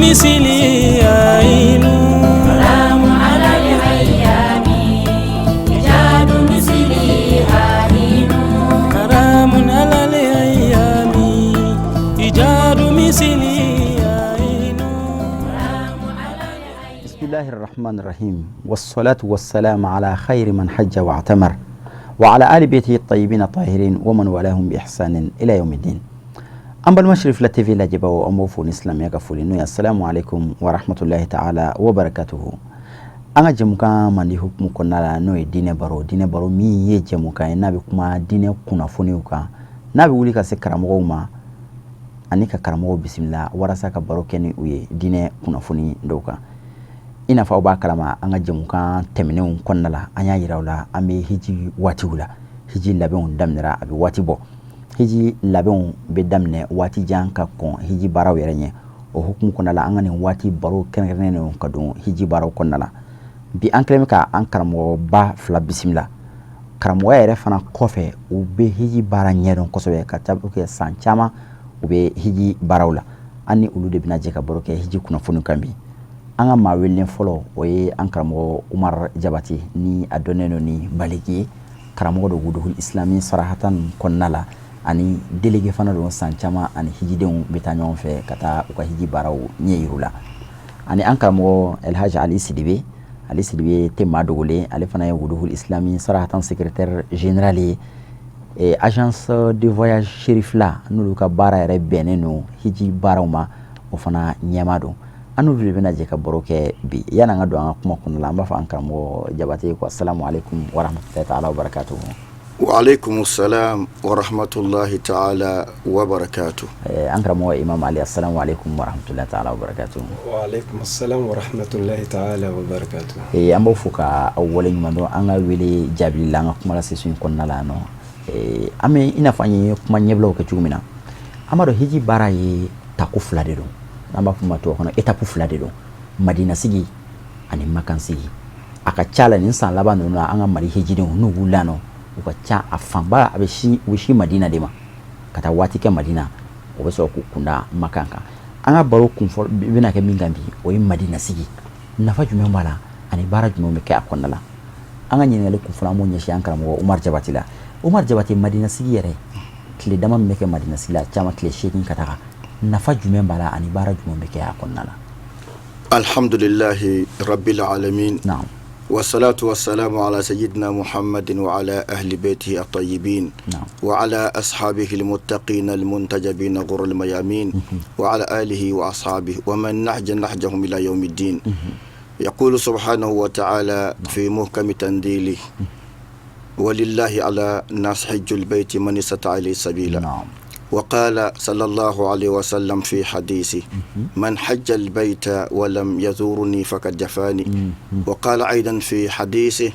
misili ainu salamu ala al-ayyami ijadu misili ainu karamun ala al-ayyami ijadu misili ainu. Bismillahir Rahmanir Rahim wassalatu wassalamu ala khayri man hajja wa atamar wa ala ali baitihi at-tayyibin at-tahirin wa man walahum bi ihsanin ila yawmiddin. Ambal Mashrif la TV la jibawo amofo Islam ya gafuli no assalamu alaikum wa rahmatullahi ta'ala wa barakatuhu. Anga jemuka mandi hukumu konala no dine baro mi ye jemuka nabi kuma dine kuna funiuka nabi wuli ka se karamogo ma anika karamogo bismillah warasa ka baro keni uye dine kuna funi ndoka ina fa ba kalama anga jemuka temene konala anya yirawla ambe hiji wati wula hiji labe on damnira abi wati bo hiji labon be damne wati janka kon hiji baraw yerenye o hukum konala angani wati baro kenene on kadon hiji baraw konala bi anklemika an karamo ba fla bismillah karamo yere fana kofe u be hiji bara nyedon kosobe ka tabu ke sanchama u be hiji barawla anni ulude binaje ka baro ke hiji kuna funu kambi anga ma welen folo o ye an karamo Umar Jabati ni adoneno ni baliki karamo do guduhul islami sarahatan konala ani délégué fana don sanchama ani hijidenw beta ñon fe kata uka hiji baraw ñeyrula ani ankaramo El Hadj Ali Sidibe te madogole ale fana ye wuduhul islami sarahatan secrétaire général et agence de voyage Chérif la nulu ka bara yɛrɛ bɛnnen no hiji baraw ma o fana ɲɛma don anu de bena je ka baro kɛ bi yana an ka don an ka kuma kɔnɔ la an b'a fɔ an karamɔgɔ Jabate ko assalamu alaikum wa rahmatullahi ta'ala wa barakatuhu. وعليكم السلام ورحمة الله تعالى وبركاته. أنكرموا إمام علي السلام عليكم ورحمة الله تعالى وبركاته. وعليكم السلام ورحمة الله تعالى وبركاته. أم بوفوكا أولين من دون أنا ولي جابلي لنا كمالا سيسوين كنا لانو. أمي إنا فاني كمان يبلو كتومينا. أما دو هيجي باراي تاكو فلاديرو. نما فما توكنا إتاكو فلاديرو. مدينة سيجي أني مكان سيجي. أكتشالا نسان لبانو نا أنا مري هيجي دون نقولانو. ukacha afamba abishi Madina dema kata wati ke Madina obeso kukunda makanka anga baro kunfo bina ke mingambi o yi Madina sigi nafa jume mbala ani bara jume me ke akonnala anga nyene kunfo mo nyeshi ankara mo Umar Jabati Madina sigi yere kile dama me ke Madina sigi la chama kile shekin kataka nafa jume mbala ani bara jume me ke akonnala. Alhamdulillahi rabbil alamin. Naam. والصلاة والسلام على سيدنا محمد وعلى أهل بيته الطيبين وعلى أصحابه المتقين المنتجبين غر الميامين وعلى آله وأصحابه ومن نحجهم إلى يوم الدين. يقول سبحانه وتعالى في محكم تنزيله ولله على الناس حج البيت من استطاع إليه سبيلا. وقال صلى الله عليه وسلم في حديثه من حج البيت ولم يزورني فقد جفاني. وقال أيضا في حديثه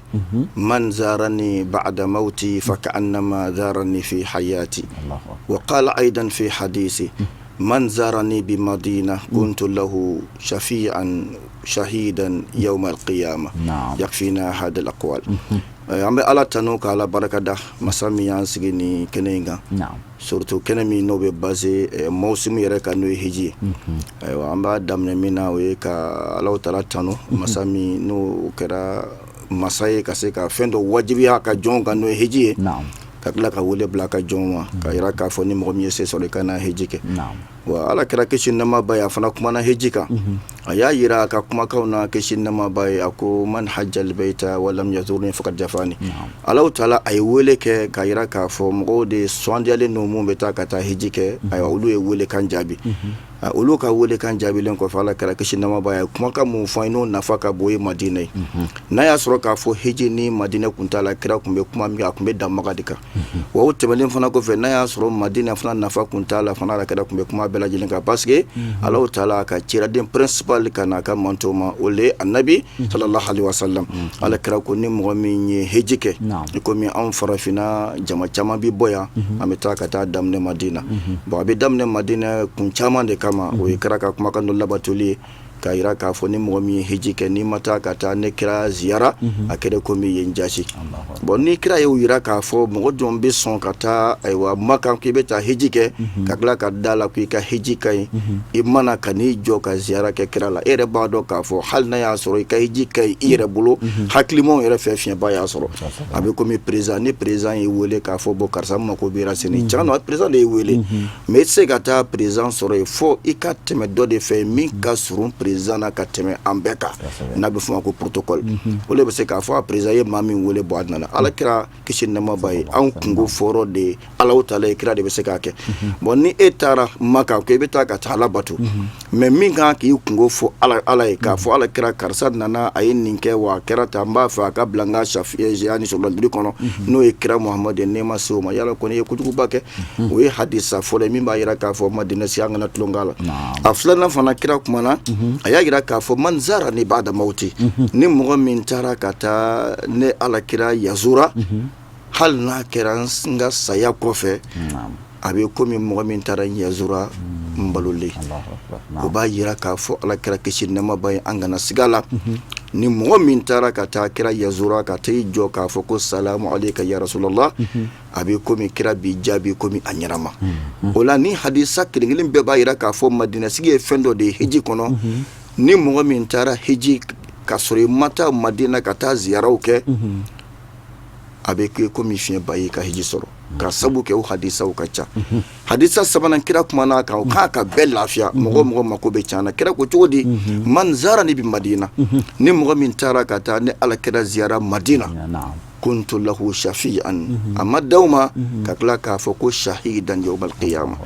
من زارني بعد موتي فكأنما زارني في حياتي. وقال أيضا في حديثه من زارني بمدينة كنت له شفيعا شهيدا يوم القيامة. يكفينا هذا الأقوال. ambe ala tanuka ala barakada masami yansigini kenenga surtout kenemi no be basé mawsim yere ka no hiji aywa amba damne mina we ka ala tala tanu masami no kera masay ka se ka fendo wajibi ka jonga no hiji ka kala ka wole blaka jonwa ka ira ka foni mo mi se sole kana hiji ke wa ala kera kishin nama baya fana kuma na hiji ka aya yira ka kuma kauna kishin nama baya ako man hajjal baita wa lam yazurni faqad jafani. Allah taala ay wole ke ka yira ka fo mo de sondiale no mo beta ka ta hiji ke ay ulu e wole kan jabi ulu ka wole kan jabi len ko fala kera kishin nama baya kuma ka mo faino nafaka boye Madina na ya soro ka fo hiji ni Madina kuntala kera kumbe kuma mi akumbe damaka dika wa utebelen fana ko fe na ya soro Madina fana nafa kuntala fana kera kumbe kuma bɛɛ lajɛlen kan parce que Alahu Taala ka ciraden principal kana ka manto ma o le annabi sallallahu alaihi wasallam ala kira ko ni mɔgɔ min ye hiji kɛ i komi anw farafina jama caman bi bɔ yan an bɛ taa ka taa daminɛ Madina bon a bɛ daminɛ Madina kun caman de kama o ye kira ka kumakan dɔ labatoli ye ka yira k'a fɔ ni mɔgɔ min ye hiji kɛ n'i ma taa ka taa ne kira ziyara a kɛra komi ye n jasi bon ni kira y'o yira k'a fɔ mɔgɔ jɔn bɛ sɔn ka taa ayiwa Maka k'i bɛ taa hiji kɛ ka tila ka da la k'i ka hiji ka ɲi i mana ka n'i jɔ ka ziyara kɛ kira la e yɛrɛ b'a dɔn k'a fɔ hali n'a y'a sɔrɔ i ka hiji ka ɲi i yɛrɛ bolo hakilimaw yɛrɛ fɛ fiɲɛba y'a sɔrɔ a bɛ komi président ni président y'i wele k'a fɔ bon karisa mako b'ira sini tiɲɛ na président de y'i wele mais i tɛ se ka taa président sɔrɔ yen fo i ka tɛmɛ dɔ de fɛ min ka surun président ka tɛmɛ an bɛɛ kan n'a bɛ fɔ ma ko protocole o le bɛ se k'a fɔ a président ye maa min wele bɔ a nana ala kira kisi nɛɛma b'a ye anw kungo fɔrɔ de Alahu Taala ye kira de bɛ se k'a kɛ bon ni e taara Maka ko i bɛ taa ka taa Ala bato mais min kan k'i kungo fɔ ala ye k'a fɔ ala kira karisa nana a ye nin kɛ wa a kɛra tan n b'a fɛ a ka bila n ka safiya ni sɔrɔdiri kɔnɔ n'o ye kira Muhamadu n'i ma se o ma yala kɔni i ye kojuguba kɛ o ye hadisa fɔlɔ ye min b'a yira k'a fɔ Madina si an kana tulonkɛ la a filanan fana kira kumana a y'a yira k'a fɔ man zara ni ba'da mawti ni mɔgɔ min taara ka taa ne ala kira yazura hali n'a kɛra n ka saya kɔfɛ a bɛ komi mɔgɔ min taara yazura n balolen o b'a yira k'a fɔ ala kira kisi nɛɛma b'a ye an kana siga la ni mɔgɔ min taara ka taa kira yazura ka taa i jɔ k'a fɔ ko salamu aleyka ya rasulallah a bɛ komi kira b'i jaabi komi a ɲɛnama o la ni hadisa kelen kelen bɛɛ b'a yira k'a fɔ madina sigi ye fɛn dɔ de ye hiji kɔnɔ ni mɔgɔ min taara hiji ka sɔrɔ i ma taa Madina ka taa ziyaraw kɛ a bɛ kɛ komi fiɲɛba ye ka hiji sɔrɔ ka sabu kɛ o hadisaw ka ca hadisa sabanan kira kumana kan o k'a ka bɛɛ lafiya mɔgɔ mako bɛ caana kira ko cogo di man zara ni bi Madina ni mɔgɔ min taara ka taa ni ala kira ziyara Madina kuntu lahu shafi'an amma dawma ka tila k'a fɔ ko shahidan yawmal qiyama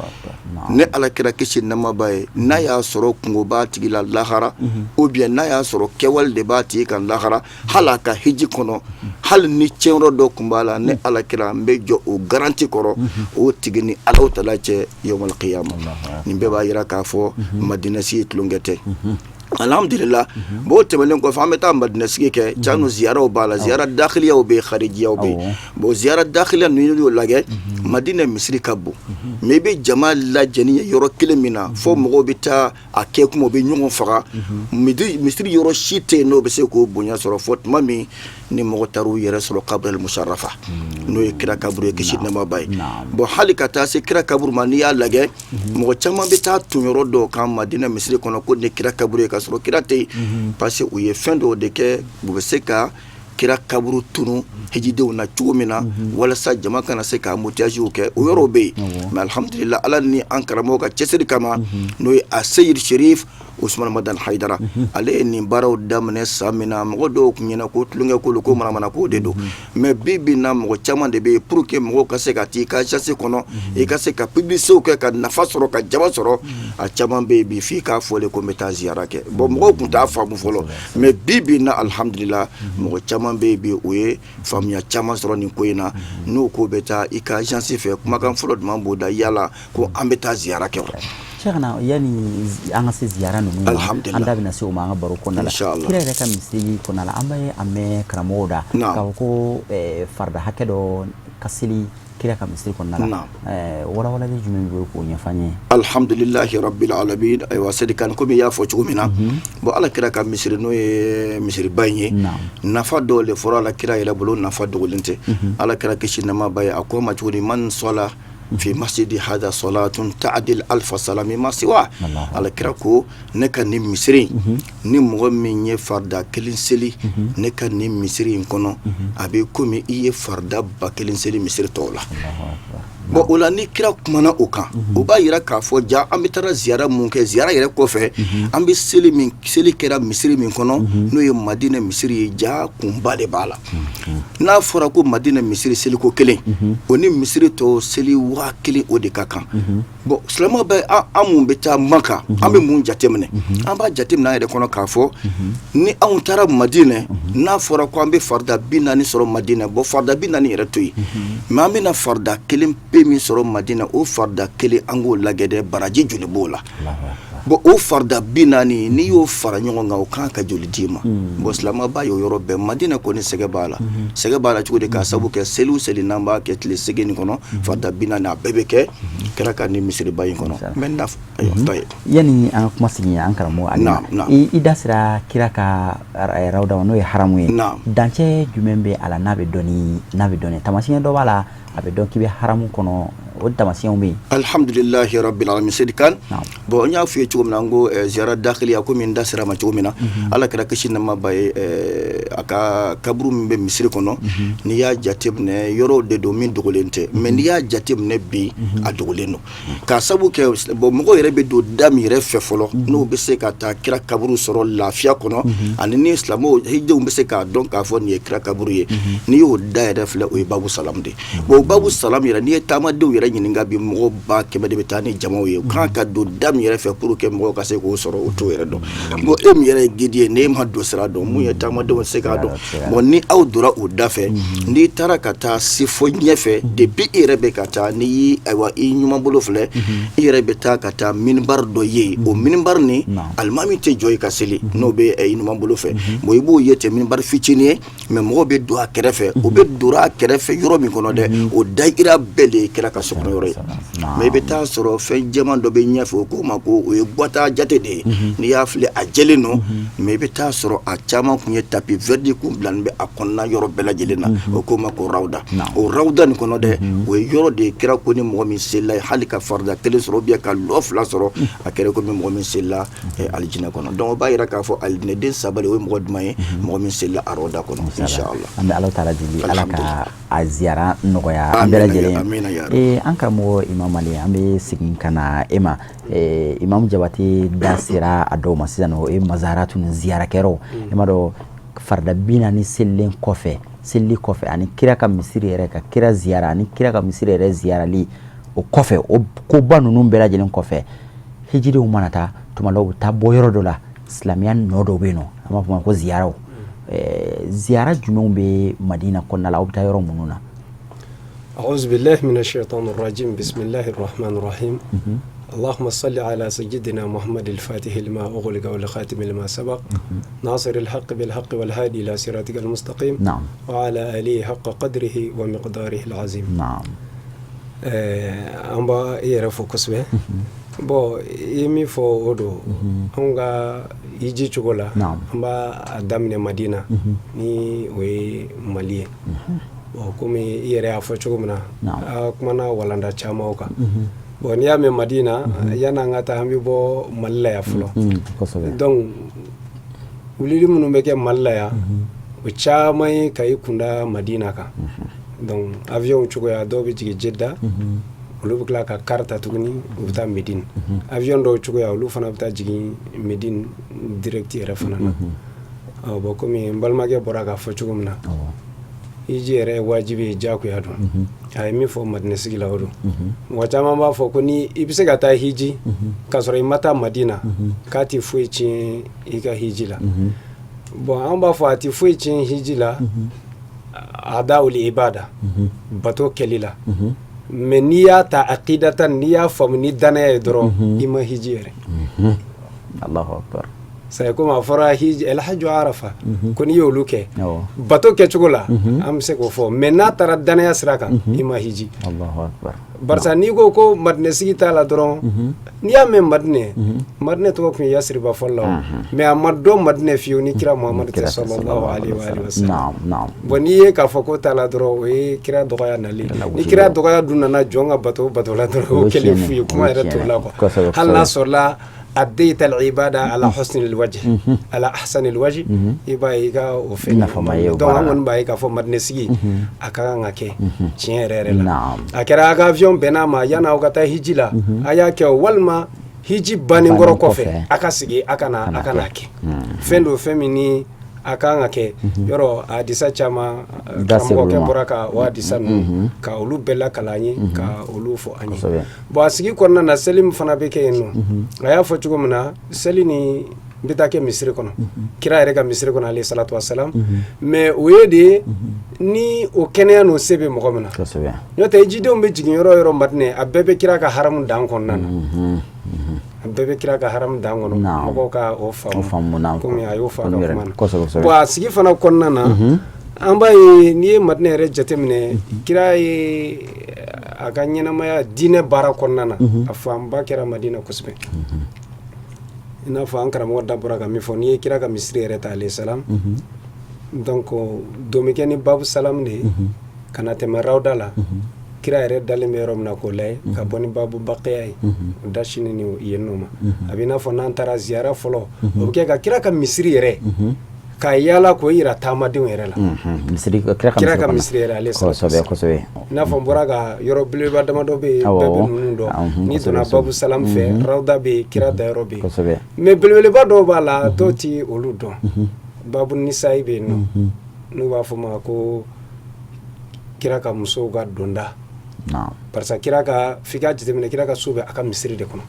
ne ala kira kisi nɛɛma b'a ye n'a y'a sɔrɔ kungo b'a tigi la lahara ou bien n'a y'a sɔrɔ kɛwale de b'a tigi kan lahara hali a ka hiji kɔnɔ hali ni tiɲɛyɔrɔ dɔ tun b'a la ne ala kira n bɛ jɔ o garanti kɔrɔ o tigi ni Alahu Taala cɛ yawmal qiyama nin bɛɛ b'a yira k'a fɔ Madina si ye tulonkɛ tɛ alhamdulillah bo tɛmɛlen kɔfɛ an bɛ taa Madina sigi kɛ canu ziyaraw b'a la ziyara dakhiliyaw bɛ kharijiyaw bɛ bon ziyara dakhiliya ninnu y'o lajɛ Madina misiri ka bon mais i bɛ jama lajɛni ye yɔrɔ kelen min na fo mɔgɔw bɛ taa a kɛ kuma u bɛ ɲɔgɔn faga misiri yɔrɔ si tɛ yen n'o bɛ se k'o bonya sɔrɔ fo tuma min ni mɔgɔ taar'u yɛrɛ sɔrɔ kabri al-musharrafa n'o ye kira kaburu ye kisi nɛɛma b'a ye bon hali ka taa se kira kaburu ma n'i y'a lajɛ mɔgɔ caman bɛ taa tun yɔrɔ dɔw kan Madina misiri kɔnɔ ko ni kira kaburu ye ka sɔrɔ kira tɛ yen parce que u ye fɛn dɔw de kɛ u bɛ se ka kira kaburu tunu hijidenw na cogo min na walasa jama kana se ka motiyajiw kɛ o yɔrɔ bɛ yen mais alhamdulillah ala ni an karamɔgɔ ka cɛsiri kama n'o ye a Seyid Sherif Usman Madan Haidara ale ye nin baaraw daminɛ san min na mɔgɔ dɔw tun ɲɛna ko tulonkɛ ko ko manamana ko de don mais bi bi na mɔgɔ caman de bɛ yen pour que mɔgɔw ka se ka t'i ka chance kɔnɔ i ka se ka publicitéw kɛ ka nafa sɔrɔ ka jama sɔrɔ a caman bɛ yen bi f'i k'a fɔle ko n bɛ taa ziyara kɛ bon mɔgɔw tun t'a faamu fɔlɔ mais bi bi na alhamdulillah mɔgɔ caman bɛ yen bi o ye faamuya caman sɔrɔ nin ko in na n'o ko bɛ taa i ka agence fɛ kumakan fɔlɔ duman b'o da yala ko an bɛ taa ziyara kɛ Cheikhana yani an ka se ziyara ninnu an da bɛna se o ma an ka baro kɔnɔna la kira yɛrɛ ka misiri kɔnɔna la an bɛ a mɛn karamɔgɔw da k'a fɔ ko farida hakɛ dɔ ka seli kira ka misiri kɔnɔna la walawalali jumɛn bɛ k'o ɲɛfɔ an ye alhamdulillahi rabbil alamin ayiwa sedi kan komi i y'a fɔ cogo min na bon ala kira ka misiri n'o ye misiriba in ye nafa dɔw de fɔra ala kira yɛrɛ bolo nafa dogolen tɛ ala kira kisi nɛɛma b'a ye a ko ma cogo di man sɔla fi masjidi hada salatun ta'dil alfa salami ma siwa ala kira ko ne ka ni misiri ni mɔgɔ min ye farda kelen seli ne ka ni misiri in kɔnɔ a bɛ komi i ye farda ba kelen seli misiri tɔw la bon o la ni kira kumana o kan o b'a yira k'a fɔ ja an bɛ taa ziyara mun kɛ ziyara yɛrɛ kɔfɛ an bɛ seli kɛra misiri min kɔnɔ n'o ye Madina misiri ye ja kunba de b'a la n'a fɔra ko Madina misiri seliko kelen o ni misiri tɔw seli 1000 o de ka kan bon silamɛw bɛ an mun bɛ taa Maka an bɛ mun jateminɛ an b'a jateminɛ an yɛrɛ kɔnɔ k'a fɔ ni anw taara Madina n'a fɔra ko an bɛ farida 40 sɔrɔ Madina bon farida 40 yɛrɛ to yen mais an bɛna farida kelen bɛɛ min sɔrɔ Madina o farda kelen an k'o lajɛ dɛ baraji joli b'o la bon o farda 40 n'i y'o fara ɲɔgɔn kan o kan ka joli d'i ma bon silamɛ b'a y'o yɔrɔ bɛɛ Madina kɔni sɛgɛ b'a la sɛgɛ b'a la cogo di k'a sabu kɛ seli o seli n'an b'a kɛ tile 8 nin kɔnɔ farda 40 a bɛɛ bɛ kɛ kɛra ka ni misiriba in kɔnɔ maintenant yani an kuma sigi an karamɔgɔ i da sera kira ka rawda n'o ye haramu ye dancɛ jumɛn bɛ a la n'a bɛ dɔni tamasiyɛn dɔ b'a la a bɛ dɔn k'i bɛ haramu kɔnɔ o tamasiyɛnw bɛ yen alhamdulillahi rabbil alamin sedikan bon n y'a f'i ye cogo min na n ko ziyara dakhiliya komi n da sera ma cogo min na ala kɛra kisi nɛɛma ba ye a ka kaburu min bɛ misiri kɔnɔ n'i y'a jateminɛ yɔrɔw de don min dogolen tɛ mais n'i y'a jateminɛ bi a dogolen don k'a sabu kɛ bon mɔgɔw yɛrɛ bɛ don da min yɛrɛ fɛ fɔlɔ n'o bɛ se ka taa kira kaburu sɔrɔ lafiya kɔnɔ ani ni silamɛw hijiw bɛ se k'a dɔn k'a fɔ nin ye kira kaburu ye n'i y'o da yɛrɛ filɛ o ye babu salam de bon babu salam yɛrɛ n'i ye taamadenw yɛrɛ ɲininka bi mɔgɔ ba kɛmɛ de bɛ taa ni jamaw ye kan ka don da min yɛrɛ fɛ pour que mɔgɔw ka se k'o sɔrɔ o t'o yɛrɛ dɔn bon e min yɛrɛ ye guide ye n'e ma don sira dɔn mun ye taamadenw se k'a dɔn bon ni aw dora o da fɛ n'i taara ka taa se fo ɲɛfɛ depuis e yɛrɛ bɛ ka taa n'i y'i ayiwa i ɲuman bolo filɛ i yɛrɛ bɛ taa ka taa minibar dɔ ye o minibar ni alimami tɛ jɔ i ka seli n'o bɛ i ɲuman bolo fɛ bon i b'o ye ten minibar fitinin ye mais mɔgɔw bɛ don a kɛrɛfɛ o bɛ don a kɛrɛfɛ yɔrɔ min kɔnɔ dɛ o dayira bɛɛ de kɛra ka sokɔnɔ yɔrɔ ye mais i bɛ taa sɔrɔ fɛn jɛman dɔ bɛ ɲɛfɛ o k'o ma ko o ye guata jate de ye n'i y'a filɛ a jɛlen don mais i bɛ taa sɔrɔ a caman kun ye tapis verdi kun bilanen bɛ a kɔnɔna yɔrɔ bɛɛ lajɛlen na o k'o ma ko rawda o rawda nin kɔnɔ dɛ o ye yɔrɔ de kɛra ko ni mɔgɔ min selila hali ka farida kelen sɔrɔ bien ka lɔ 2 sɔrɔ a kɛra ko min mɔgɔ min selila alijinɛ kɔnɔ donc o b'a yira k'a fɔ alijinɛden 3 de o ye mɔgɔ duman ye mɔgɔ min selila a rawda kɔnɔ inshallah an bɛ Alahu taala deli ala ka a ziyara nɔgɔya an bɛɛ lajɛlen an karamɔgɔ Imam Ali an bɛ segin ka na e ma Imam Jabate da sera a dɔw ma sisan o ye mazaratu ni ziyarakɛyɔrɔ e ma dɔn farida 40 selilen kɔfɛ seli kɔfɛ ani kira ka misiri yɛrɛ ka kira ziyara ani kira ka misiri yɛrɛ ziyarali o kɔfɛ o koba ninnu bɛɛ lajɛlen kɔfɛ hijiriw mana taa tuma dɔw bɛ taa bɔ yɔrɔ dɔ la silamɛya nɔ dɔw bɛ yen nɔ an b'a fɔ ma ko ziyaraw ziyara jumɛnw bɛ Madina kɔnɔna la aw bɛ taa yɔrɔ minnu na أعوذ بالله من الشيطان الرجيم بسم الله الرحمن الرحيم اللهم صل على سيدنا محمد الفاتح لما أغلق والخاتم لما سبق ناصر الحق بالحق والهادي إلى صراطك المستقيم وعلى آله حق قدره ومقداره العظيم أمبا يعرفوا كسبه bo yemi fo odo onga yiji chugola amba adamne Madina ni we Mali bo kumi yere afo chugumna kumana walanda chama oka bo ni ame Madina yana ngata hambi bo Malla ya fulo donc ulili munu meke Malla ya o chama kai kunda Madina ka donc avion chugoya do bi jigi Jeddah olu bɛ tila ka karta tuguni u bɛ taa Médine avion dɔw cogoya olu fana bɛ taa jigin Médine direct yɛrɛ fana na bon komi n balimakɛ bɔra k'a fɔ cogo min na hiji yɛrɛ ye wajibi ye diyagoya don a ye min fɔ Madina sigi la o don mɔgɔ caman b'a fɔ ko ni i bɛ se ka taa hiji k'a sɔrɔ i ma taa Madina k'a tɛ foyi tiɲɛ i ka hiji la bon an b'a fɔ a tɛ foyi tiɲɛ hiji la adawul ibada bato kɛli la mais n'i y'a ta aqidatan n'i y'a faamu ni danaya ye dɔrɔn i ma hiji yɛrɛ Allahu akbar c'est comme a fɔra hiji el hajju arafa ko n'i y'olu kɛ bato kɛcogo la an bɛ se k'o fɔ mais n'a taara danaya sira kan i ma hiji Allahu akbar barisa n'i ko Madina sigi t'a la dɔrɔn n'i y'a mɛn Madina tɔgɔ tun ye Yasiriba fɔlɔ la mais a ma dɔn Madina fiyewu ni kira Muhammadu tɛ sallallahu alaihi wa sallam bon n'i ye k'a fɔ ko t'a la dɔrɔn o ye kira dɔgɔya nali ni kira dɔgɔya dun nana jɔn ka bato la dɔrɔn o kɛlen fu ye kuma yɛrɛ t'o la quoi hali n'a sɔrɔla أديت العبادة على حسن الوجه على أحسن الوجه يبقى يكا وفينا دون من بايك أفو مدنسي أكا نكى شيء ريلا أكرا أكا فيون بناما يانا وكتا هجلا أياك والما هجي بانيغورو كوفي أكا سيجي أكا نكى فندو فميني aka ngake yoro adisa chama kamo ke boraka wa disanu ka olu bella kalani ka olu fo ani bo asigi konna na selim fana be ke no aya fo chugo mna selini n bɛ taa kɛ misiri kɔnɔ kira yɛrɛ ka misiri kɔnɔ alayhi salatu wasalam mais o ye de ni o kɛnɛya n'o se bɛ mɔgɔ min na n'o tɛ jidenw bɛ jigin yɔrɔ yɔrɔ Madinɛ a bɛɛ bɛ kira ka haramu dan kɔnɔna na a bɛɛ bɛ kira ka haramu dan kɔnɔ mɔgɔw ka o faamu komi a y'o fɔ a ka kuma na bon a sigi fana kɔnɔna na an b'a ye n'i ye Madinɛ yɛrɛ jateminɛ kira ye a ka ɲɛnamaya diinɛ baara kɔnɔna na a fanba kɛra Madinɛ kosɛbɛ i n'a fɔ an karamɔgɔ da bɔra ka min fɔ n'i ye kira ka misiri yɛrɛ ta alayhi salam donc don bɛ kɛ ni babu salam de ye ka na tɛmɛ rawda la kira yɛrɛ dalen bɛ yɔrɔ min na k'o layɛ ka bɔ ni babu baqiya ye o da sini ni yen nɔ ma a bɛ i n'a fɔ n'an taara ziyara fɔlɔ o bɛ kɛ ka kira ka misiri yɛrɛ ka yaala k'o yira taamadenw yɛrɛ la kira ka misiri yɛrɛ alayhi salam i n'a fɔ n bɔra ka yɔrɔ belebeleba damadɔ bɛ yen bɛɛ bɛ ninnu dɔn n'i donna babu salam fɛ rawda bɛ yen kira dayɔrɔ bɛ yen mais belebeleba dɔw b'a la dɔw tɛ olu dɔn babu nisayi bɛ yen nɔ n'u b'a fɔ ma ko kira ka musow ka donda parce que kira ka f'i ka jateminɛ kira ka so bɛ a ka misiri de kɔnɔ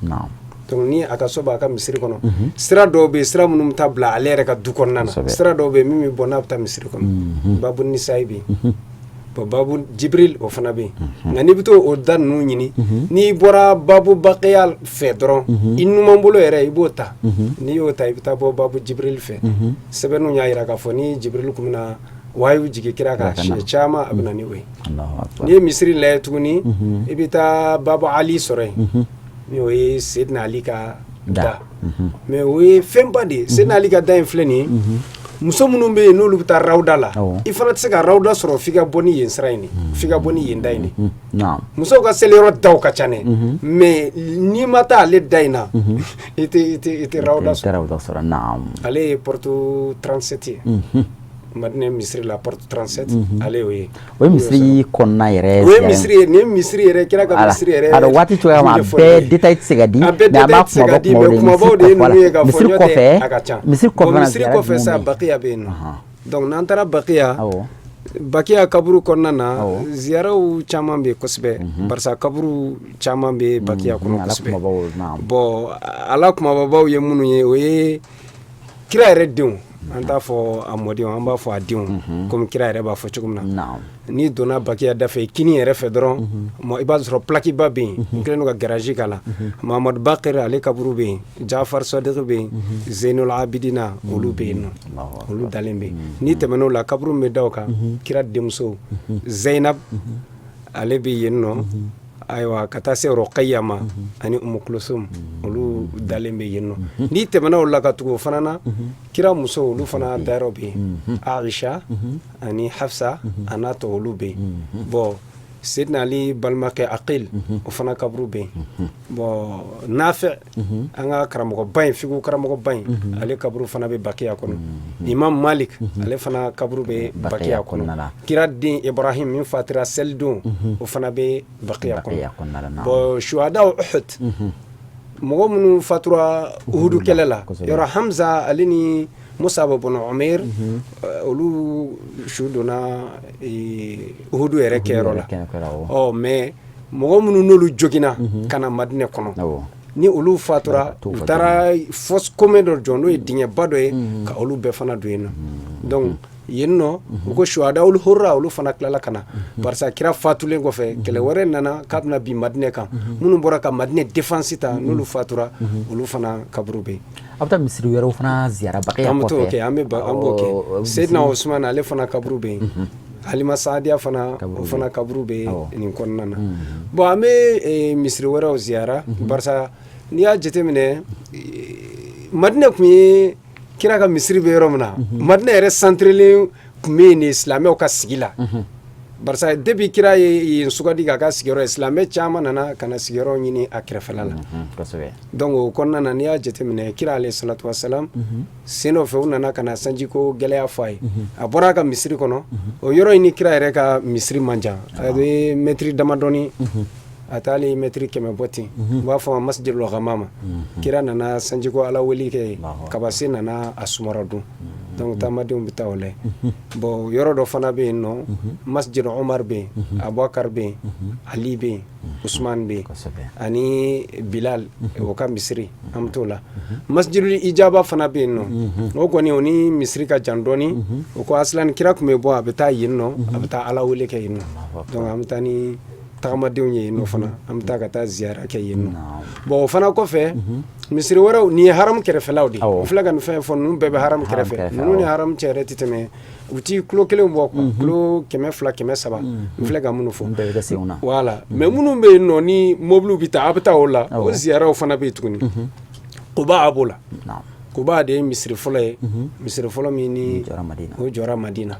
donc ni a ka so b'a ka misiri kɔnɔ sira dɔw bɛ yen sira minnu bɛ taa bila ale yɛrɛ ka du kɔnɔna na sira dɔw bɛ yen min bɛ bɔ n'a bɛ taa misiri kɔnɔ babu nisayi bɛ yen bon babu jibril o fana bɛ yen nka n'i bɛ to o da ninnu ɲini n'i bɔra babu baqiya fɛ dɔrɔn i numan bolo yɛrɛ i b'o ta n'i y'o ta i bɛ taa bɔ babu jibril fɛ sɛbɛnninw y'a jira k'a fɔ ni jibril tun bɛna wayu jigi kira ka siɲɛ caman a bɛ na ni o ye n'i ye misiri lajɛ tuguni i bɛ taa babu ali sɔrɔ yen min o ye Seydina Ali ka da mais o ye fɛnba de ye Seydina Ali ka da in filɛ nin ye muso minnu bɛ yen n'olu bɛ taa rawda la i fana tɛ se ka rawda sɔrɔ f'i ka bɔ ni yen sira in de f'i ka bɔ ni yen da in de musow ka seliyɔrɔ daw ka ca dɛ mais n'i ma taa ale da in na i tɛ rawda sɔrɔ ale ye porte 37 ye Madinɛ misiri la porte 37 ale o ye misiri kɔnɔna yɛrɛ o ye misiri ye nin ye misiri yɛrɛ kira ka misiri yɛrɛ a waati cogoya ma bɛɛ détail tɛ se ka di mais an b'a kumabaw de ye ninnu ye k'a fɔ ɲɔ tɛ a ka ca misiri kɔfɛ sa baqiya bɛ yen nɔ donc n'an taara baqiya kaburu kɔnɔna na ziyaraw caman bɛ yen kosɛbɛ barisa kaburu caman bɛ baqiya kɔnɔ kosɛbɛ bon ala kumabaw ye minnu ye o ye kira yɛrɛ denw an t'a fɔ a mɔdenw an b'a fɔ a denw komi kira yɛrɛ b'a fɔ cogo min na n'i donna baqiya da fɛ kini yɛrɛ fɛ dɔrɔn i b'a sɔrɔ plaque ba bɛ yen n kɛlen don ka garage k'a la Mahamadu Bakari ale kaburu bɛ yen Jafar Sadiq bɛ yen Zeinul Abidina olu bɛ yen nɔ olu dalen bɛ yen n'i tɛmɛn'o la kaburu min bɛ da o kan kira denmuso Zainab ale bɛ yen nɔ ayiwa ka taa se Roqaya ma ani Umu Kulsum olu dalen bɛ yen nɔ n'i tɛmɛna o la ka tugu o fana na kira muso olu fana dayɔrɔ bɛ yen Aisha ani Hafsa a n'a tɔ olu bɛ yen bon Seydina Ali balimakɛ Aqil o fana kaburu bɛ yen bon Nafi an ka karamɔgɔba in fiqhu karamɔgɔba in ale kaburu fana bɛ baqiya kɔnɔ Imam Malik ale fana kaburu bɛ baqiya kɔnɔ kira den Ibrahim min fatira selidon o fana bɛ baqiya kɔnɔ bon shuhada Uhud mɔgɔ minnu fatura Uhudu kɛlɛ la yɔrɔ Hamza ale ni Musab ibn Umair olu su donna Uhudu yɛrɛ kɛyɔrɔ la mais mɔgɔ minnu n'olu jogina ka na Madinɛ kɔnɔ ni olu fatura u taara fosse commune dɔ jɔ n'o ye dingɛba dɔ ye ka olu bɛɛ fana don yen nɔ donc yen nɔ u ko shuhadaul hurra olu fana tilala ka na barisa kira fatulen kɔfɛ kɛlɛ wɛrɛ nana k'a bɛna bin Madinɛ kan minnu bɔra ka Madinɛ défense ta n'olu fatura olu fana kaburu bɛ yen a bɛ taa misiri wɛrɛw fana ziyara baqiya kɔfɛ an b'o kɛ Seydina Usman ale fana kaburu bɛ yen Halima Saadiya fana o fana kaburu bɛ nin kɔnɔna na bon an bɛ misiri wɛrɛw ziyara barisa n'i y'a jateminɛ Madinɛ tun ye kira ka misiri bɛ yɔrɔ min na Madinɛ yɛrɛ centrelen tun bɛ yen de silamɛw ka sigi la barisa depuis kira ye yen sugandi k'a ka sigiyɔrɔ ye silamɛ caman nana ka na sigiyɔrɔ ɲini a kɛrɛfɛla la donc o kɔnɔna na n'i y'a jateminɛ kira alayhi salatu wasalam sen dɔ fɛ u nana ka na sanjiko gɛlɛya fɔ a ye a bɔra a ka misiri kɔnɔ o yɔrɔ in ni kira yɛrɛ ka misiri man jan a bɛ mɛtiri damadɔni a taali mɛtiri 100 bɔ ten u b'a fɔ ma masjidul ghamama kira nana sanjiko ala weli kɛ kabase nana a sumara dun donc taamadenw bɛ taa o la bon yɔrɔ dɔ fana bɛ yen nɔ masjid Omar bɛ yen Abubakar bɛ yen Ali bɛ yen Usman bɛ yen ani Bilal o ka misiri an bɛ t'o la masjidul Ijaba fana bɛ yen nɔ o kɔni o ni misiri ka jan dɔɔni o ko asilan kira tun bɛ bɔ a bɛ taa yen nɔ a bɛ taa Ala wele kɛ yen nɔ donc an bɛ taa ni tagamadenw ye yen nɔ fana an bɛ taa ka taa ziyara kɛ yen nɔ bon o fana kɔfɛ misiri wɛrɛw nin ye haram kɛrɛfɛlaw de n filɛ ka nin fɛn fɔ ninnu bɛɛ bɛ haram kɛrɛfɛ ninnu ni haram cɛ yɛrɛ tɛ tɛmɛ u ti kilo kelen bɔ kilo 200 300 n filɛ ka minnu fɔ voilà mais minnu bɛ yen nɔ ni mobiliw bɛ taa a bɛ taa o la o ziyaraw fana bɛ yen tuguni Quba a b'o la Quba de ye misiri fɔlɔ ye misiri fɔlɔ min ni o jɔra Madina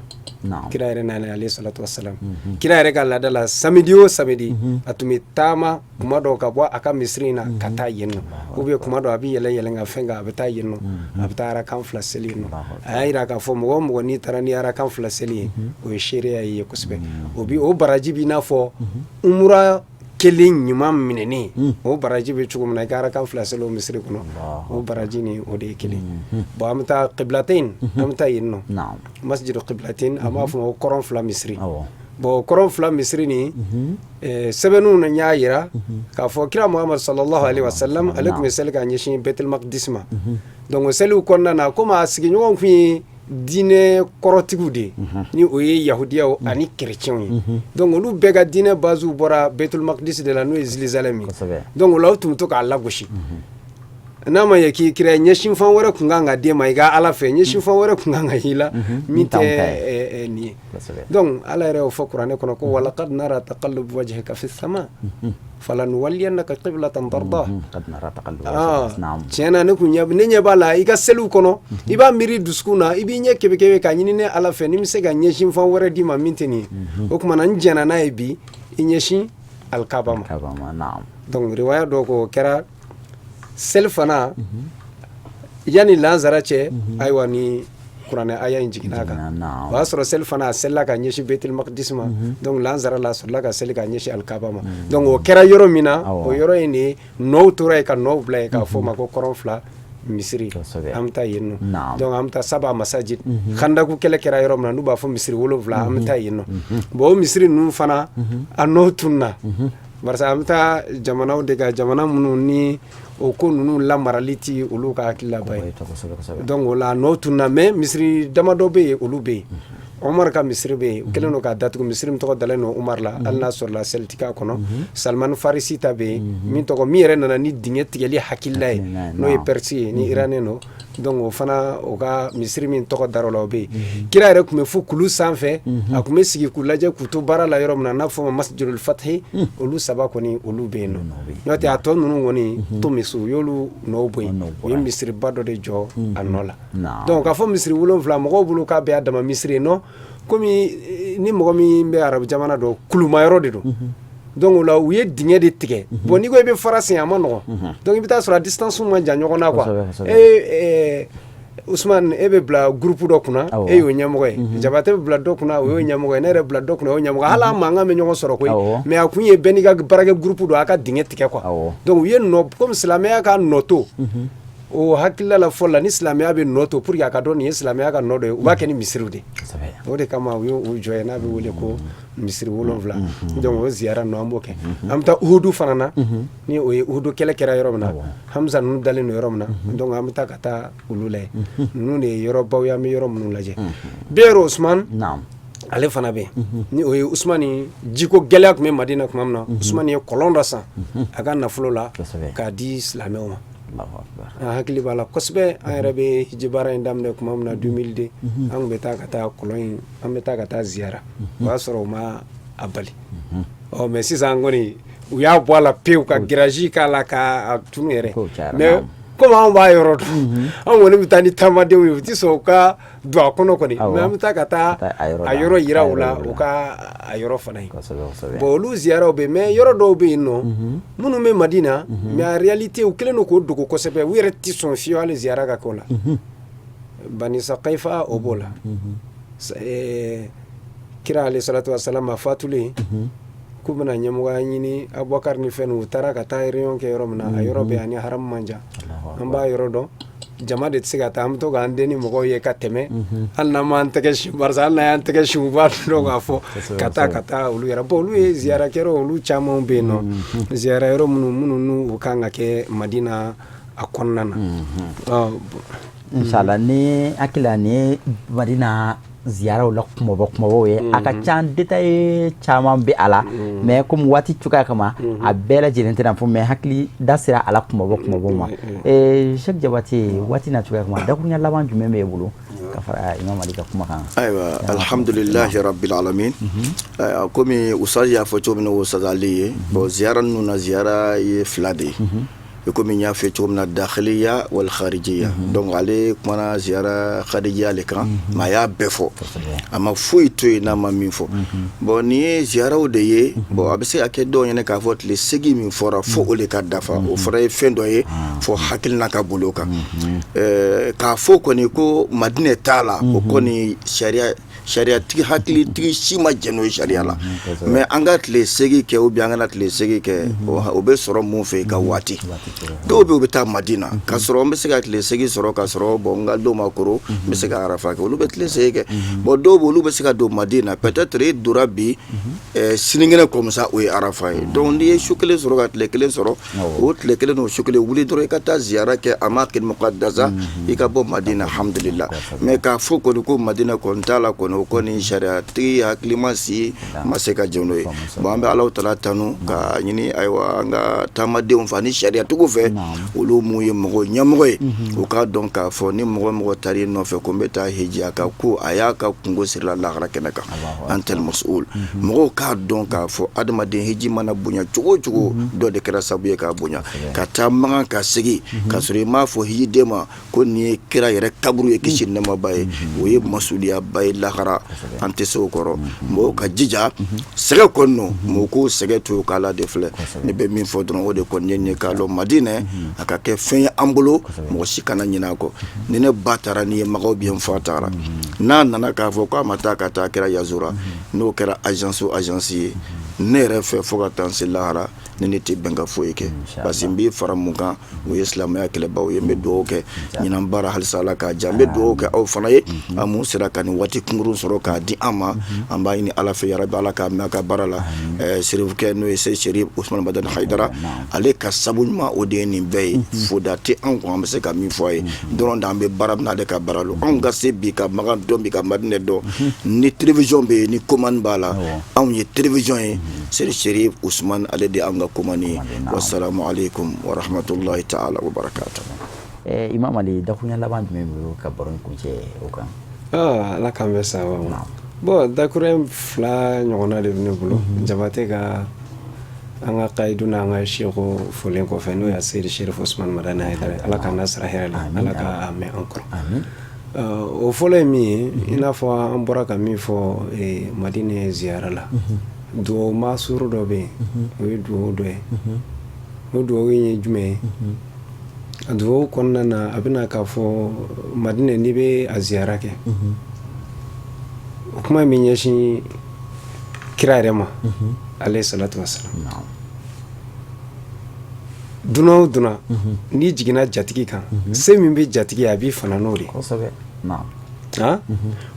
kira yɛrɛ nana alayhi salatu wassalam kira yɛrɛ ka laada la samedi o samedi a tun bɛ taama kuma dɔw ka bɔ a ka misiri in na ka taa yen nɔ ou bien kuma dɔw a bɛ yɛlɛ yɛlɛ ka fɛn kan a bɛ taa yen nɔ a bɛ taa arakan 2 seli yen nɔ a y'a yira k'a fɔ mɔgɔ o mɔgɔ n'i taara ni arakan 2 seli ye o ye seereya ye kosɛbɛ o baraji b'i n'a fɔ umura kelen ɲuman minɛni o baraji bɛ cogo min na i ka arakan 2 seli o misiri kɔnɔ o baraji ni o de ye kelen bon an bɛ taa qiblatain an bɛ taa yen nɔ masjid qiblatain an b'a fɔ o kɔrɔn 2 misiri bon kɔrɔn 2 misiri ni sɛbɛnninw na y'a yira k'a fɔ kira Muhammad sallallahu alaihi wasallam ale tun bɛ seli ka ɲɛsin Baitul Maqdis ma donc o seliw kɔnɔna na komi a sigiɲɔgɔn tun ye diinɛ kɔrɔtigiw de ni o ye yahudiyaw ani kerecɛnw ye donc olu bɛɛ ka diinɛ baziw bɔra Baitul Maqdis de la n'o ye Jerusalem ye donc o la o tun bɛ to k'a lagosi n'a ma ye k'i kira ɲɛsin fan wɛrɛ tun kan ka d'e ma i ka Ala fɛ ɲɛsin fan wɛrɛ tun kan ka y'i la min tɛ nin ye donc Ala yɛrɛ y'o fɔ kuranɛ kɔnɔ ko walaqad nara taqalluba wajhika fi sama falanuwalliyannaka qiblatan tardaha tiɲɛ na ne ɲɛ b'a la i ka seliw kɔnɔ i b'a miiri dusukun na i b'i ɲɛ kɛbɛ ka ɲini ne Ala fɛ ni bɛ se ka ɲɛsin fan wɛrɛ d'i ma min tɛ nin ye o tuma na n jɛnna n'a ye bi i ɲɛsin alikaba ma donc riwaya dɔ ko o kɛra seli fana yani lansara cɛ ayiwa ni kuranɛ aya in jiginna a kan o y'a sɔrɔ seli fana a selila ka ɲɛsin Baitul Maqdis ma donc lansara la a sɔrɔla ka seli ka ɲɛsin alikaba ma donc o kɛra yɔrɔ min na o yɔrɔ in de nɔw tora yen ka nɔw bila yen k'a fɔ o ma ko kɔrɔn 2 misiri an bɛ taa yen nɔ donc an bɛ taa Saba masajid Khandaku kɛlɛ kɛra yɔrɔ min na n'u b'a fɔ misiri 7 an bɛ taa yen nɔ bon o misiri ninnu fana a nɔw tununa barisa an bɛ taa jamanaw de ka jamana minnu ni o ko ninnu lamarali ti olu ka hakililaba ye donc o la n'o tunna mais misiri damadɔ bɛ yen olu bɛ yen Omar ka misiri bɛ yen u kɛlen don k'a datugu misiri min tɔgɔ dalen don Omar la hali n'a sɔrɔla seliti k'a kɔnɔ Salman Farisi ta bɛ yen min yɛrɛ nana ni dingɛ tigɛli hakilila ye n'o ye Persi ye ni Iranien don donc o fana o ka misiri min tɔgɔ dar'o la o bɛ yen kira yɛrɛ tun bɛ fo kulu sanfɛ a tun bɛ sigi k'u lajɛ k'u to baara la yɔrɔ min na n'a fɔ ma Masjidul Fathi olu 3 kɔni olu bɛ yen nɔ n'o tɛ a tɔ ninnu kɔni tomisu u y'olu nɔw bɔ yen u ye misiriba dɔ de jɔ a nɔ la donc k'a fɔ misiri 7 mɔgɔw bolo k'a bɛɛ y'a dama misiri ye non komi ni mɔgɔ min bɛ arabu jamana dɔ kulumayɔrɔ de don donc o la u ye dingɛ de tigɛ bon n'i ko i bɛ fara sen a ma nɔgɔn donc i bɛ taa sɔrɔ a distance ma jan ɲɔgɔn na quoi Usman e bɛ bila groupe dɔ kunna e y'o ɲɛmɔgɔ ye Jabate bɛ bila dɔ kunna o y'o ɲɛmɔgɔ ye ne yɛrɛ bila dɔ kunna o y'o ɲɛmɔgɔ hali an mankan bɛ ɲɔgɔn sɔrɔ koyi mais a kun ye bɛɛ n'i ka baarakɛ groupe dɔ a ka dingɛ tigɛ quoi donc u ye nɔ comme silamɛya ka nɔ to o hakilila la fɔlɔ la ni silamɛya bɛ nɔ to pour que a ka dɔn nin ye silamɛya ka nɔ dɔ ye u b'a kɛ ni misiriw de o de kama u y'o jɔ ye n'a bɛ wele ko misiri 7 donc o ziyara nɔ an b'o kɛ an bɛ taa Uhudu fana na ni o ye Uhudu kɛlɛ kɛra yɔrɔ min na Hamza ninnu dalen don yɔrɔ min na donc an bɛ taa ka taa olu lajɛ ninnu de ye yɔrɔbaw ye an bɛ yɔrɔ minnu lajɛ Biyɛri Usman ale fana bɛ yen ni o ye Usmani jiko gɛlɛya tun bɛ Madina tuma min na Usmani ye kɔlɔn dɔ san a ka nafolo la k'a di silamɛw ma an hakili b'a la kosɛbɛ an yɛrɛ bɛ hiji baara in daminɛ tuma min na 2002 an tun bɛ taa ka taa kɔlɔn in an bɛ taa ka taa ziyara o y'a sɔrɔ u ma a bali mais sisan kɔni u y'a bɔ a la pewu ka garage k'a la k'a tunu yɛrɛ mais comme anw b'a yɔrɔ dɔn an kɔni bɛ taa ni taamadenw ye u tɛ sɔn u ka don a kɔnɔ kɔni mais an bɛ taa ka taa a yɔrɔ yira u la u ka a yɔrɔ fana ye bon olu ziyaraw bɛ mais yɔrɔ dɔw bɛ yen nɔ minnu bɛ Madina mais en réalité u kɛlen don k'o dogo kosɛbɛ u yɛrɛ tɛ sɔn fiyewu hali ziyara ka kɛ o la Bani Saqaifa o b'o la kira alayhi salatu wasalam a fatulen k'u bɛna ɲɛmɔgɔya ɲini Abubakar ni fɛn u taara ka taa réunion kɛ yɔrɔ min na a yɔrɔ bɛ ani haram man jan an b'a yɔrɔ dɔn jama de tɛ se ka taa an bɛ to k'an den ni mɔgɔw ye ka tɛmɛ hali n'an m'an tɛgɛ sin barisa hali n'an y'an tɛgɛ sin u b'a dɔn k'a fɔ ka taa olu yɛrɛ bon olu ye ziyarakɛyɔrɔ olu camanw bɛ yen nɔ ziyara yɔrɔ minnu n'u kan ka kɛ Madina a kɔnɔna na inshallah ni hakili ni Madina ziyaraw la kumabaw ye a ka ca détail caman bɛ a la mais comme waati cogoya kama a bɛɛ lajɛlen tɛna fɔ mais hakili da sera a la kumabaw ma Cheikh Jabate waati na cogoya kama dakuruɲa laban jumɛn b'e bolo ka fara Imam Ali ka kuma kan ayiwa alhamdulillahi rabbil alamin komi Ustaz y'a fɔ cogo min na Ustaz Ali ye bon ziyara ninnu na ziyara ye fila de ye komi n y'a fɔ cogo min na dakhiliya wal kharijiya donc ale kumana ziyara kharijiya le kan mais a y'a bɛɛ fɔ a ma foyi to yen n'a ma min fɔ bon nin ye ziyaraw de ye bon a bɛ se ka kɛ dɔw ɲɛna k'a fɔ tile 8 min fɔra fo o de ka dafa o fɔra ye fɛn dɔ ye fo hakilina ka bolo kan k'a fɔ kɔni ko Madinɛ t'a la o kɔni sariyatigi hakilitigi si ma jɛn n'o ye sariya la mais an ka tile 8 kɛ ou bien an kana tile 8 kɛ o bɛ sɔrɔ mun fɛ ka waati dɔw bɛ u bɛ taa Madina ka sɔrɔ n bɛ se ka tile 8 sɔrɔ ka sɔrɔ bon n ka don ma koro n bɛ se ka arafa kɛ olu bɛ tile 8 kɛ bon dɔw bɛ olu bɛ se ka don Madina peut-être e donna bi sinikɛnɛ comme ça o ye arafa ye donc n'i ye su kelen sɔrɔ ka tile 1 sɔrɔ o tile 1 n'o su kelen wuli dɔrɔn i ka taa ziyara kɛ Amakin Muqaddasa i ka bɔ Madina alhamdulillah mais k'a fɔ kɔni ko Madina kɔni t'a la kɔni o kɔni sariyatigi hakili ma si ma se ka jɛn n'o ye bon an bɛ Alahu Taala tanu ka ɲini ayiwa an ka taamadenw fɛ ani sariyatigiw fɛ olu mun ye mɔgɔ ɲɛmɔgɔ ye u k'a dɔn k'a fɔ ni mɔgɔ taara i nɔfɛ ko n bɛ taa hiji a ka ko a y'a ka kungo sirila lahara kɛnɛ kan antal mas'ul mɔgɔw k'a dɔn k'a fɔ adamaden hiji mana bonya cogo o cogo dɔ de kɛra sababu ye k'a bonya ka taa mankan ka segin ka sɔrɔ i m'a fɔ hijiden ma ko nin ye kira yɛrɛ kaburu ye kisi nɛɛmaba ye o ye masuliyaba ye lahara an tɛ se o kɔrɔ mɔgɔw ka jija sɛgɛ kɔni don mɔgɔw k'o sɛgɛ to k'Ala de filɛ ne bɛ min fɔ dɔrɔn o de kɔni ye nin ye k'a dɔn Madinɛ a ka kɛ fɛn ye an bolo mɔgɔ si kana ɲinɛ a kɔ ni ne ba taara ni ye magaw bi n fa taara n'a nana k'a fɔ k'a ma taa ka taa kɛra Yazura n'o kɛra agence ye ne yɛrɛ fɛ fo ka taa se lahara ni ne tɛ bɛn ka foyi kɛ parce que n b'i fara mun kan o ye silamɛya kɛlɛbaw ye n bɛ dugawu kɛ ɲinan baara halisa Ala k'a diya n bɛ dugawu kɛ aw fana ye a mun sera ka nin waati kunkurun sɔrɔ k'a di an ma an b'a ɲini Ala fɛ yarabi Ala k'a mɛn a ka baara la serifukɛ n'o ye Sherif Usman Madani Hayidara ale ka sabu ɲuman o de ye nin bɛɛ ye foda tɛ anw kun an bɛ se ka min fɔ a ye dɔrɔn de an bɛ baara min na ale ka baara lo anw ka se bi ka Magan dɔn bi ka Madinɛ dɔn ni télévision bɛ yen ni commande b'a la anw ye télévision ye Sherif Usman ale de an ka komani wassalamu alaikum wa rahmatullahi ta'ala wa barakatuh. Imam Ali dakuruɲa laban jumɛn bɛ ka baro in kuncɛ o kan Ala k'an bɛ sababu bon dakuruɲa fila ɲɔgɔnna de bɛ ne bolo Jabate ka an ka kayidu n'an ka seko folen kɔfɛ n'o ye Seydi Sherif Usman Madani Hayidara Ala k'an nasira hɛrɛ la Ala k'a mɛn an kɔrɔ o fɔlɔ ye min ye i n'a fɔ an bɔra ka min fɔ Madinɛ ziyara la duwawu masuru dɔ bɛ yen o ye duwawu dɔ ye o duwawu ye jumɛn ye a duwawu kɔnɔna na a bɛna k'a fɔ Madinɛ n'i bɛ a ziyara kɛ o kuma min ɲɛsin kira yɛrɛ ma alayhi salatu wasalam duna o duna n'i jiginna jatigi kan se min bɛ jatigi a b'i fana n'o de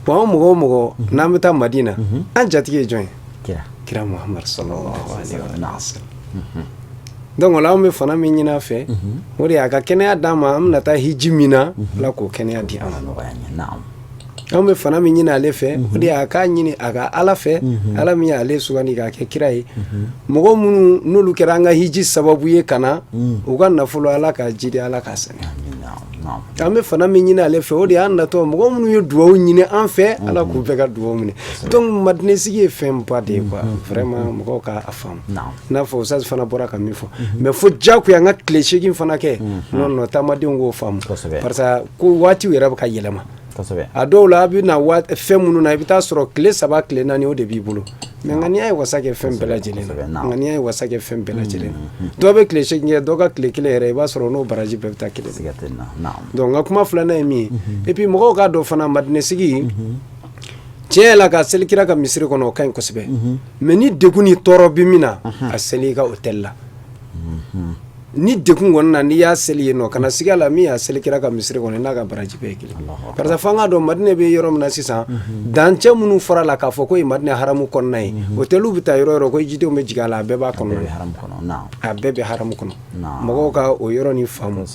bon an mɔgɔ o mɔgɔ n'an bɛ taa Madina an jatigi ye jɔn ye kira Muhammad sallallahu alaihi wa sallam donc o la an bɛ fana min ɲini a fɛ o de y'a ka kɛnɛya d'an ma an bɛna taa hiji min na Ala k'o kɛnɛya di an ma an bɛ fana min ɲini ale fɛ o de y'a k'a ɲini a ka Ala fɛ Ala min y'ale sugandi k'a kɛ kira ye mɔgɔ minnu n'olu kɛra an ka hiji sababu ye ka na u ka nafolo Ala k'a jidi Ala k'a sɛnɛ an bɛ fana min ɲini ale fɛ o de y'an natɔ mɔgɔ minnu ye duwawu ɲini an fɛ Ala k'u bɛɛ ka duwawu minɛ donc Madinɛ sigi ye fɛn ba de ye quoi vraiment mɔgɔw k'a faamu n'a fɔ Ustaz fana bɔra ka min fɔ mais fo diyagoya an ka tile 8 fana kɛ non taamadenw k'o faamu parce que ko waatiw yɛrɛ bɛ ka yɛlɛma a dɔw la a bɛ na fɛn minnu na i bɛ taa sɔrɔ tile 3 tile 4 o de b'i bolo mais nka n'i y'a ye wasa kɛ fɛn bɛɛ lajɛlen na nka n'i y'a ye wasa kɛ fɛn bɛɛ lajɛlen na dɔw bɛ tile 8 kɛ dɔw ka tile 1 yɛrɛ i b'a sɔrɔ n'o baraji bɛɛ bɛ taa kelen donc n ka kuma filanan ye min ye et puis mɔgɔw k'a dɔn fana Madinɛ sigi tiɲɛ yɛrɛ la ka seli kira ka misiri kɔnɔ o ka ɲi kosɛbɛ mais ni degun ni tɔɔrɔ bɛ min na a seli i ka hôtel la ni dekun gonna ni ya seli no kana sigala mi ya seli kira ka misri gonna na ka baraji be kili parce que fanga do madina be yoro na sisan dance munu fara la ka fo ko madina haramu konna yi hotelu bita yoro ko jide o me jigala be ba kono haram kono na abebe haramu kono mago ka o yoro ni famu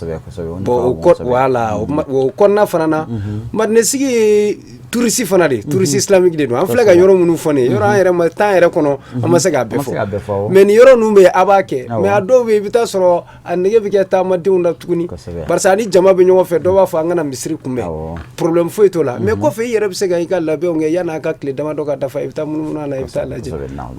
bo o ko wala o konna fana na madina sigi touriste fana de touriste islamique de do an flega yoro munu fone yoro an yere ma tan yere kono ama se ga be fo mais ni yoro nu be abake mais ado be bita soro an nege be ke tama de unda tuguni parce ani jama be nyongo fe do ba fa ngana misri kumbe problème fo to la mais ko fe yere be se ga ikalla be nge yana ka clé dama do ka ta fa ibta munu na la ibta la je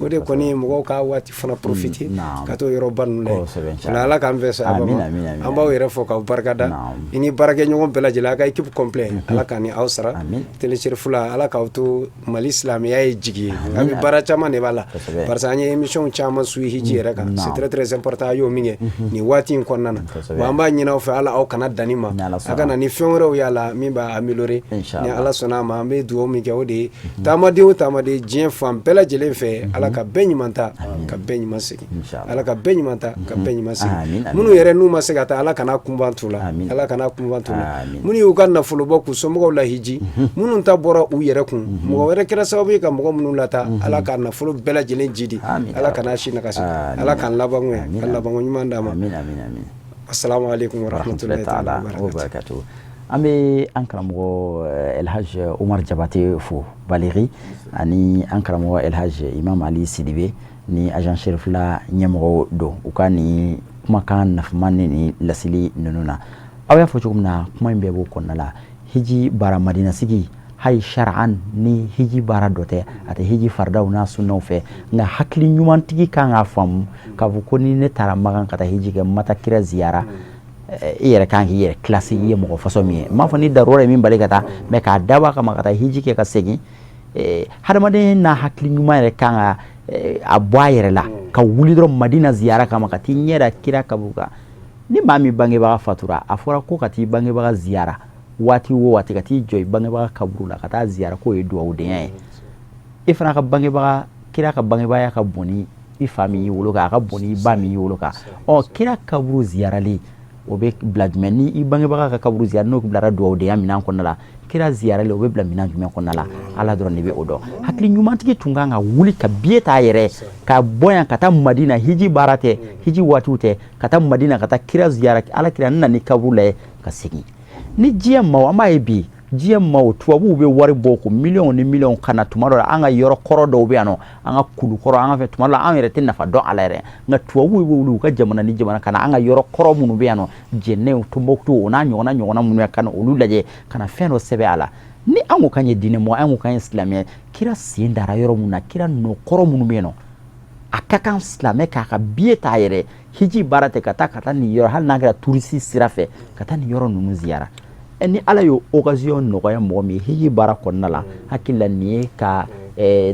o de koni mo ka wati fana profiter ka to yoro ban le la la kan vesa abama amba yere fo ka barkada ini barake nyongo bela jela ka équipe complet ala kani awsara tele fula ala kautu mali islamia ye jigi ami bara chama ne bala parce que émission chama sui hiji reka c'est très important yo minge ni wati konnana wamba nyina fa ala au kana danima aka na ni fionro yala mimba améliorer ni ala sona ma me duo mi ke odi tamade jien fam bela jele fe ala ka benyimanta ka benyimasi ala ka benyimanta ka benyimasi munu yere nu masegata ala kana kumbantula ala kana kumbantula munu yukanna fulu boku somo la hiji munu bora u yɛrɛ kun mɔgɔ wɛrɛ kɛra sababu ye ka mɔgɔ minnu lata ala ka nafolo bɛɛ lajɛlen jidi ala kana si nakasi ala kan labanko ye ka labanko ɲuman d'a ma assalamu alaikum warahmatullahi ta'ala wabarakatuh an bɛ an karamɔgɔ Elhaj Umar Jabate fo Baleri ani an karamɔgɔ Elhaj Imam Ali Sidibe ni agent chef la ɲɛmɔgɔ don u ka ni kumakan nafaman ni lasili ninnu na aw y'a fɔ cogo min na kuma in bɛɛ b'o kɔnɔna la hiji bara madina sigi hay shar'an ni hiji bara dote ate hiji fardaw na sunnaw fe nga hakli nyumantigi kan ga fam ka ko ni ne tara magan kata hiji ke mata kira ziyara yere kan yere classe yi mo faso mi ma fa ni darura min bale kata me ka dawa ka makata hiji ke ka segi hadamade na hakli nyuma yere kan a boyere la ka wuli dro madina ziyara ka makati nyera kira kabuka ni mami bange ba fatura afora ko kati bange ba ziyara wati wo wati kati joy bangebaga kaburu la kata ziyara ko edu awdenya e fana ka bangebaga kira ka bangebaga ka boni i fami woloka ka boni ba mi woloka o kira kaburu ziyara li o be bladmeni i bangebaga ka kaburu ziyara no blara do awdenya minan konnala kira ziyara li o be bladmina jumen konnala ala dron ni be odo hakli nyumantigi tunganga wuli ka bieta yere ka boyan kata madina hiji barate hiji watute kata madina kata kira ziyara ala kira nani kaburu le ka sigi ni jiya maw ama ebi jiya maw tuwabu be wari boko million ni million kana tumaro anga yoro koro do be ano anga kulu koro anga fe tumalo anga rete nafa do ala re nga tuwabu be wulu ka jamana ni jamana kana anga yoro koro munu be ano jenne tumboktu ona nyona munu kana olu laje kana feno sebe ala ni angu kanye dine mo angu kanye islamia kira sindara yoro muna kira no koro munu be no akakan islamia ka biye tayere hiji barate kata ni yoro hal nagra turisi sirafe kata ni yoro nunu ziyara ni ala yo occasion nogoya mo mi hiji bara konnala hakilla ni ka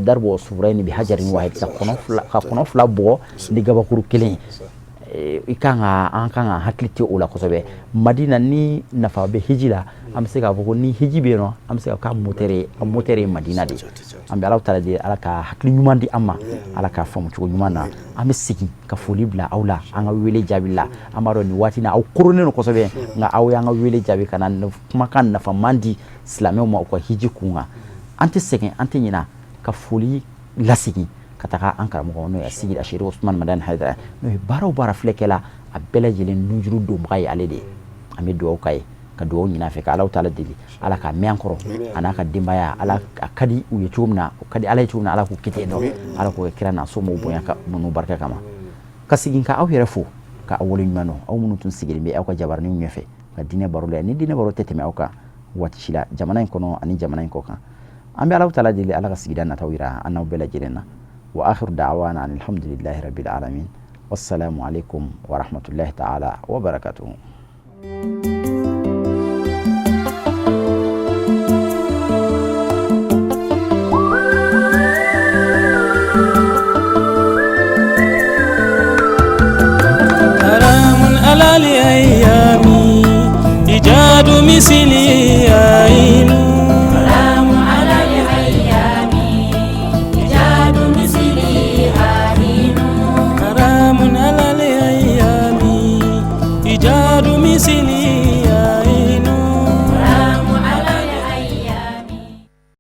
darbo souverain bi hajarin wahid ka kono fla bo ni gaba kuru kelen ikanga an kanga hakliti ola kosobe madina ni nafa be hijila am se ka foko ni hijibe no am se ka motere madina de am be ala taala de ala ka hakli nyuma di amma ala ka famu cugo nyuma na am sigi ka foli bla awla anga wele jabilla amaro ni watina aw kurune no kosobe nga aw ya nga wele jabi kana kuma kan nafa mandi islamé mo ko hiji kunga ante segen ante nyina ka foli lasigi kataka ankara mo no ya sigi ashiri Usman Madan Haidara no bara flekela abela jelen nujuru do mbay alede ami do kay ka do nyina fe ka Allah taala dili ala ka miankoro anaka dimbaya ala akadi uye chumna kadi ala chumna ala ku kite do ala ko kirana so mo bonya ka no barka kama kasigin ka aw yerefo ka awoli nyano aw munu tun sigiri be aw ka jabar ni nyefe ka dine barule ni dine baro tete me aw ka wati shila jamana kono ani jamana ko kan ambe Allah taala dili ala ka sigidana tawira annaw bela jelena وآخر دعوانا أن الحمد لله رب العالمين والسلام عليكم ورحمة الله تعالى وبركاته. حرام على الأيام إيجاد مثل